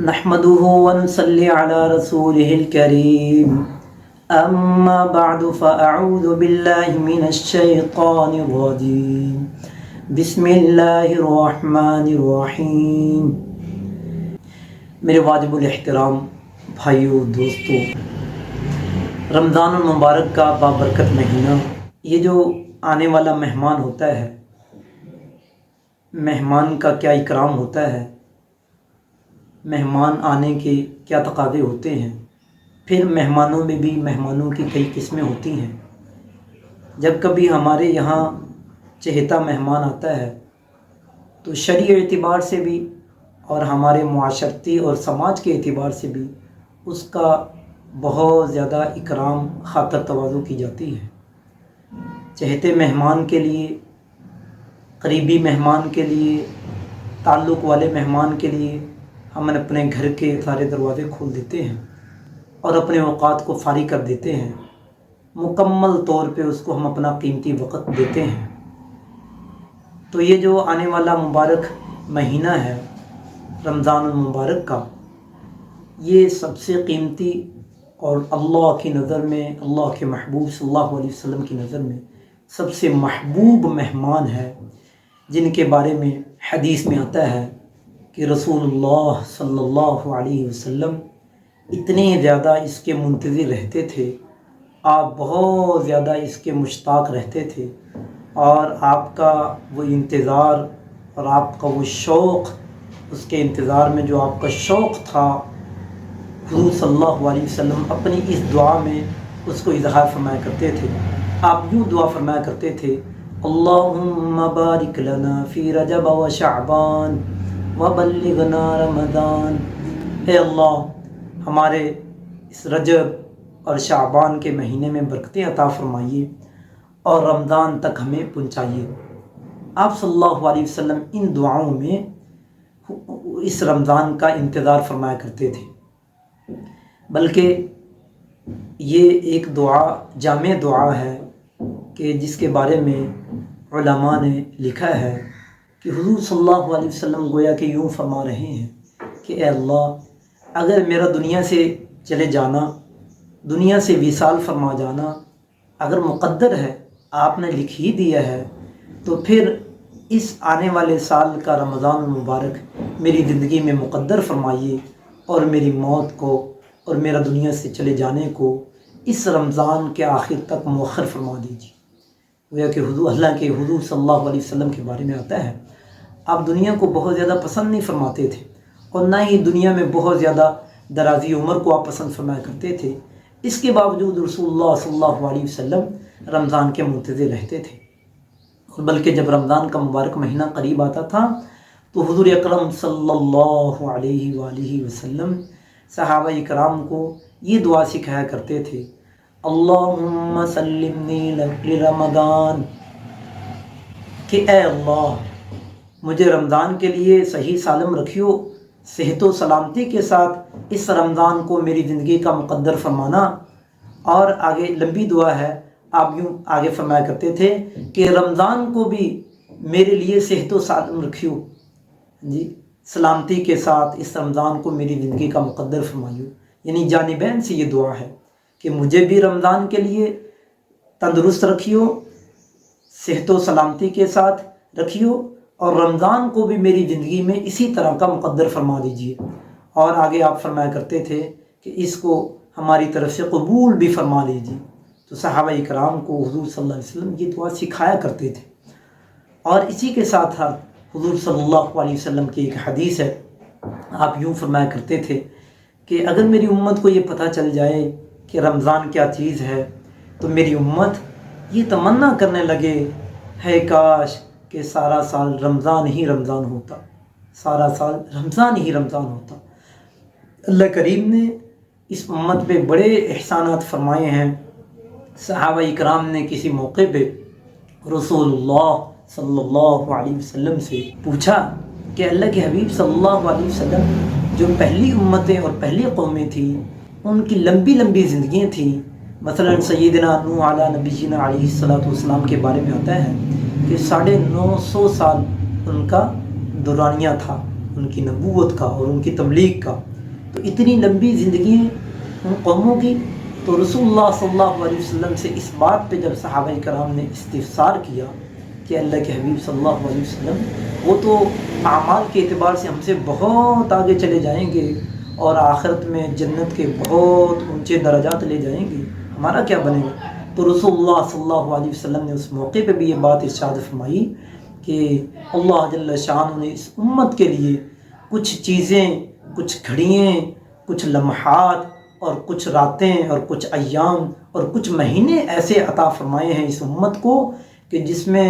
نحمده ونصلي على رسوله الكريم اما بعد فاعوذ بالله من الشيطان الرجيم بسم اللہ الرحمن الرحیم۔ میرے واجب الاحترام بھائیوں دوستوں، رمضان المبارک کا بابرکت مہینہ، یہ جو آنے والا مہمان ہوتا ہے، مہمان کا کیا اکرام ہوتا ہے، مہمان آنے کے کیا تقاضے ہوتے ہیں، پھر مہمانوں میں بھی مہمانوں کی کئی قسمیں ہوتی ہیں۔ جب کبھی ہمارے یہاں چہیتا مہمان آتا ہے تو شرعی اعتبار سے بھی اور ہمارے معاشرتی اور سماج کے اعتبار سے بھی اس کا بہت زیادہ اکرام خاطر تواضع کی جاتی ہے۔ چہیتے مہمان کے لیے، قریبی مہمان کے لیے، تعلق والے مہمان کے لیے ہم اپنے گھر کے سارے دروازے کھول دیتے ہیں اور اپنے اوقات کو فارغ کر دیتے ہیں، مکمل طور پہ اس کو ہم اپنا قیمتی وقت دیتے ہیں۔ تو یہ جو آنے والا مبارک مہینہ ہے رمضان المبارک کا، یہ سب سے قیمتی اور اللہ کی نظر میں، اللہ کے محبوب صلی اللہ علیہ وسلم کی نظر میں سب سے محبوب مہمان ہے، جن کے بارے میں حدیث میں آتا ہے کہ رسول اللہ صلی اللہ علیہ وسلم اتنے زیادہ اس کے منتظر رہتے تھے، آپ بہت زیادہ اس کے مشتاق رہتے تھے، اور آپ کا وہ انتظار اور آپ کا وہ شوق، اس کے انتظار میں جو آپ کا شوق تھا، حضور صلی اللہ علیہ وسلم اپنی اس دعا میں اس کو اظہار فرمایا کرتے تھے۔ آپ یوں دعا فرمایا کرتے تھے، اللہم بارک لنا فی رجب و شعبان وبلغنا رمضان۔ اے اللہ، ہمارے اس رجب اور شعبان کے مہینے میں برکتیں عطا فرمائیے اور رمضان تک ہمیں پہنچائیے۔ آپ صلی اللہ علیہ وسلم ان دعاؤں میں اس رمضان کا انتظار فرمایا کرتے تھے، بلکہ یہ ایک دعا جامع دعا ہے کہ جس کے بارے میں علماء نے لکھا ہے کہ حضور صلی اللہ علیہ وسلم گویا کہ یوں فرما رہے ہیں کہ اے اللہ، اگر میرا دنیا سے چلے جانا، دنیا سے وصال فرما جانا اگر مقدر ہے، آپ نے لکھ ہی دیا ہے، تو پھر اس آنے والے سال کا رمضان المبارک میری زندگی میں مقدر فرمائیے اور میری موت کو اور میرا دنیا سے چلے جانے کو اس رمضان کے آخر تک مؤخر فرما دیجیے۔ گویا کہ اللہ کے حضور صلی اللہ علیہ وسلم کے بارے میں آتا ہے، آپ دنیا کو بہت زیادہ پسند نہیں فرماتے تھے، اور نہ ہی دنیا میں بہت زیادہ درازی عمر کو آپ پسند فرمایا کرتے تھے۔ اس کے باوجود رسول اللہ صلی اللہ علیہ وسلم رمضان کے منتظر رہتے تھے، اور بلکہ جب رمضان کا مبارک مہینہ قریب آتا تھا تو حضور اکرم صلی اللہ علیہ وآلہ وسلم صحابہ اکرام کو یہ دعا سکھایا کرتے تھے، اللہم سلمنی لرمضان، کہ اے اللہ، مجھے رمضان کے لیے صحیح سالم رکھیو، صحت و سلامتی کے ساتھ اس رمضان کو میری زندگی کا مقدر فرمانا۔ اور آگے لمبی دعا ہے، آپ یوں آگے فرمایا کرتے تھے کہ رمضان کو بھی میرے لیے صحت و سالم رکھیو، جی سلامتی کے ساتھ اس رمضان کو میری زندگی کا مقدر فرمائیو۔ یعنی جانبین سے یہ دعا ہے کہ مجھے بھی رمضان کے لیے تندرست رکھیو، صحت و سلامتی کے ساتھ رکھیو، اور رمضان کو بھی میری زندگی میں اسی طرح کا مقدر فرما دیجیے۔ اور آگے آپ فرمایا کرتے تھے کہ اس کو ہماری طرف سے قبول بھی فرما لیجیے۔ تو صحابہ اکرام کو حضور صلی اللہ علیہ وسلم یہ دعا سکھایا کرتے تھے۔ اور اسی کے ساتھ ساتھ حضور صلی اللہ علیہ وسلم کی ایک حدیث ہے، آپ یوں فرمایا کرتے تھے کہ اگر میری امت کو یہ پتہ چل جائے کہ رمضان کیا چیز ہے تو میری امت یہ تمنا کرنے لگے، ہے کاش کہ سارا سال رمضان ہی رمضان ہوتا، سارا سال رمضان ہی رمضان ہوتا۔ اللہ کریم نے اس امت پہ بڑے احسانات فرمائے ہیں۔ صحابہ اکرام نے کسی موقع پہ رسول اللہ صلی اللہ علیہ وسلم سے پوچھا کہ اللہ کے حبیب صلی اللہ علیہ وسلم، جو پہلی امتیں اور پہلی قومیں تھیں ان کی لمبی لمبی زندگیاں تھیں، مثلا سیدنا نوح علیہ نبینا علیہ الصلوۃ والسلام کے بارے میں آتا ہے کہ 950 سال ان کا دورانیہ تھا، ان کی نبوت کا اور ان کی تبلیغ کا، تو اتنی لمبی زندگی ان قوموں کی، تو رسول اللہ صلی اللہ علیہ وسلم سے اس بات پہ جب صحابہ کرام نے استفسار کیا کہ اللہ کے حبیب صلی اللہ علیہ وسلم وہ تو اعمال کے اعتبار سے ہم سے بہت آگے چلے جائیں گے اور آخرت میں جنت کے بہت اونچے درجات لے جائیں گے، ہمارا کیا بنے گا؟ تو رسول اللہ صلی اللہ علیہ وسلم نے اس موقع پہ بھی یہ بات ارشاد فرمائی کہ اللہ جل شانہ نے اس امت کے لیے کچھ چیزیں، کچھ گھڑیاں، کچھ لمحات اور کچھ راتیں اور کچھ ایام اور کچھ مہینے ایسے عطا فرمائے ہیں اس امت کو کہ جس میں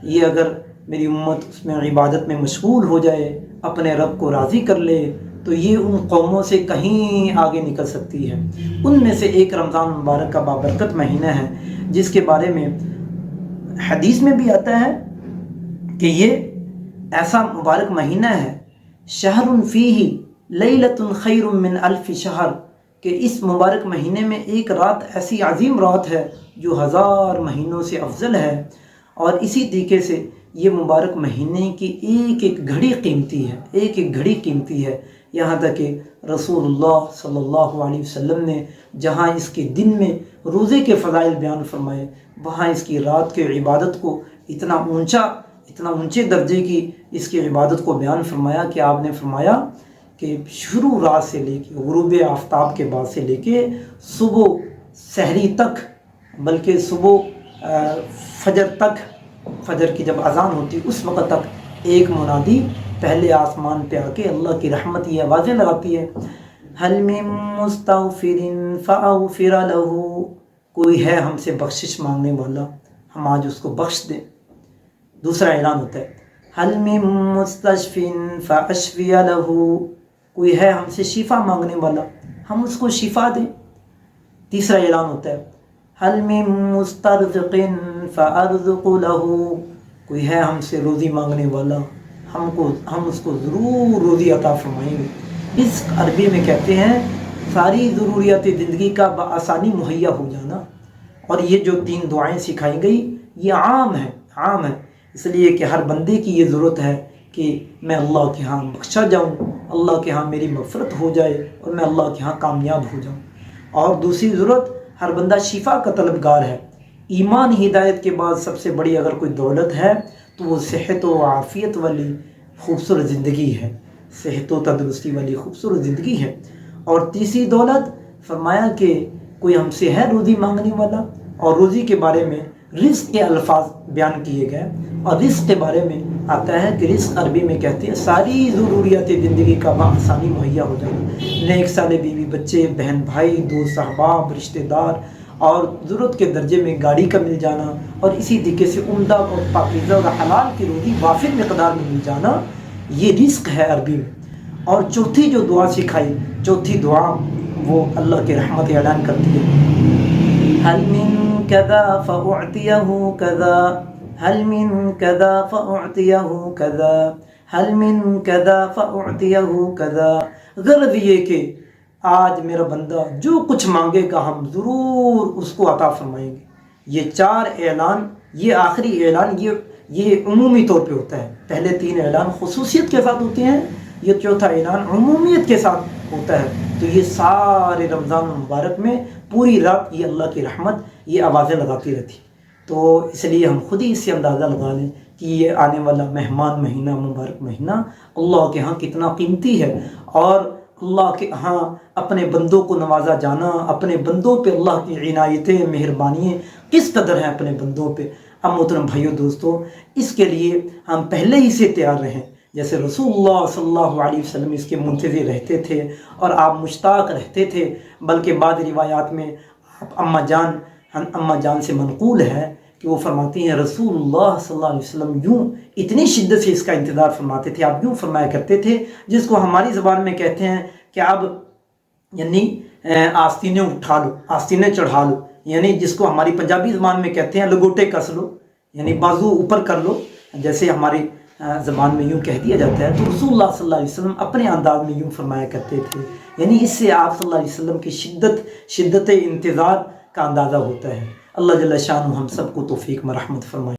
یہ اگر میری امت اس میں عبادت میں مشغول ہو جائے، اپنے رب کو راضی کر لے، تو یہ ان قوموں سے کہیں آگے نکل سکتی ہے۔ ان میں سے ایک رمضان مبارک کا بابرکت مہینہ ہے، جس کے بارے میں حدیث میں بھی آتا ہے کہ یہ ایسا مبارک مہینہ ہے، شہر فیہ لیلۃ خیر من الف شہر، کہ اس مبارک مہینے میں ایک رات ایسی عظیم رات ہے جو 1000 مہینوں سے افضل ہے، اور اسی طریقے سے یہ مبارک مہینے کی ایک ایک گھڑی قیمتی ہے، ایک ایک گھڑی قیمتی ہے، یہاں تک کہ رسول اللہ صلی اللہ علیہ وسلم نے جہاں اس کے دن میں روزے کے فضائل بیان فرمائے، وہاں اس کی رات کے عبادت کو اتنا اونچے درجے کی اس کی عبادت کو بیان فرمایا کہ آپ نے فرمایا کہ شروع رات سے لے کے غروب آفتاب کے بعد سے لے کے صبح سحری تک، بلکہ صبح فجر تک، فجر کی جب اذان ہوتی اس وقت تک ایک منادی پہلے آسمان پہ آ کے اللہ کی رحمت یہ آوازیں لگاتی ہے، حل من مستغفر فاغفر له، کوئی ہے ہم سے بخشش مانگنے والا، ہم آج اس کو بخش دیں۔ دوسرا اعلان ہوتا ہے حل من مستشف فاشفی له، کوئی ہے ہم سے شفا مانگنے والا، ہم اس کو شفا دیں۔ تیسرا اعلان ہوتا ہے حل من مسترزق فارزق له، کوئی ہے ہم سے روزی مانگنے والا، ہم اس کو ضرور روزی عطا فرمائیں گے۔ رزق عربی میں کہتے ہیں ساری ضروریات زندگی کا بآسانی مہیا ہو جانا، اور یہ جو 3 دعائیں سکھائی گئی یہ عام ہے، اس لیے کہ ہر بندے کی یہ ضرورت ہے کہ میں اللہ کے ہاں بخشا جاؤں، اللہ کے ہاں میری مغفرت ہو جائے اور میں اللہ کے ہاں کامیاب ہو جاؤں۔ اور دوسری ضرورت، ہر بندہ شفا کا طلبگار ہے۔ ایمان ہدایت کے بعد سب سے بڑی اگر کوئی دولت ہے تو وہ صحت و عافیت والی خوبصورت زندگی ہے، صحت و تندرستی والی خوبصورت زندگی ہے۔ اور تیسری دولت فرمایا کہ کوئی ہم سے ہے روزی مانگنے والا، اور روزی کے بارے میں رزق کے الفاظ بیان کیے گئے، اور رزق کے بارے میں آتا ہے کہ رزق عربی میں کہتے ہیں ساری ضروریات زندگی کا بآسانی مہیا ہو جانا، نیک صالح بیوی بچے بہن بھائی دوست احباب رشتہ دار، اور ضرورت کے درجے میں گاڑی کا مل جانا، اور اسی طریقے سے عمدہ اور پاکیزہ اور حلال کی روزی وافر مقدار میں مل جانا، یہ رزق ہے عربی میں۔ اور چوتھی جو دعا سکھائی، چوتھی دعا وہ اللہ کے رحمت اعلان کرتی ہے، حل من کذا فاعطیہ کذا، حل من کذا فاعطیہ کذا، حل من کذا فاعطیہ کذا، غرض یہ کہ آج میرا بندہ جو کچھ مانگے گا ہم ضرور اس کو عطا فرمائیں گے۔ یہ 4 اعلان، یہ آخری اعلان یہ عمومی طور پہ ہوتا ہے، پہلے 3 اعلان خصوصیت کے ساتھ ہوتے ہیں، یہ چوتھا اعلان عمومیت کے ساتھ ہوتا ہے۔ تو یہ سارے رمضان المبارک میں پوری رات یہ اللہ کی رحمت یہ آوازیں لگاتی رہتی، تو اس لیے ہم خود ہی اس سے اندازہ لگا لیں کہ یہ آنے والا مہمان مہینہ، مبارک مہینہ اللہ کے ہاں کتنا قیمتی ہے، اور اللہ کے ہاں اپنے بندوں کو نوازا جانا، اپنے بندوں پہ اللہ کی عنایتیں مہربانیاں کس قدر ہیں اپنے بندوں پہ۔ اب محترم بھائیو دوستو، اس کے لیے ہم پہلے ہی سے تیار رہیں، جیسے رسول اللہ صلی اللہ علیہ وسلم اس کے منتظر رہتے تھے اور آپ مشتاق رہتے تھے، بلکہ بعض روایات میں اماں جان سے منقول ہے کہ وہ فرماتی ہیں رسول اللہ صلی اللہ علیہ وسلم یوں اتنی شدت سے اس کا انتظار فرماتے تھے، آپ یوں فرمایا کرتے تھے جس کو ہماری زبان میں کہتے ہیں کہ اب یعنی آستینیں اٹھا لو، آستینیں چڑھا لو، یعنی جس کو ہماری پنجابی زبان میں کہتے ہیں لگوٹے کس لو، یعنی بازو اوپر کر لو، جیسے ہماری زبان میں یوں کہہ دیا جاتا ہے۔ تو رسول اللہ صلی اللہ علیہ وسلم اپنے انداز میں یوں فرمایا کرتے تھے، یعنی اس سے آپ صلی اللہ علیہ وسلم کی شدت انتظار کا اندازہ ہوتا ہے۔ اللہ جل شانہ ہم سب کو توفیق مرحمت فرمائے۔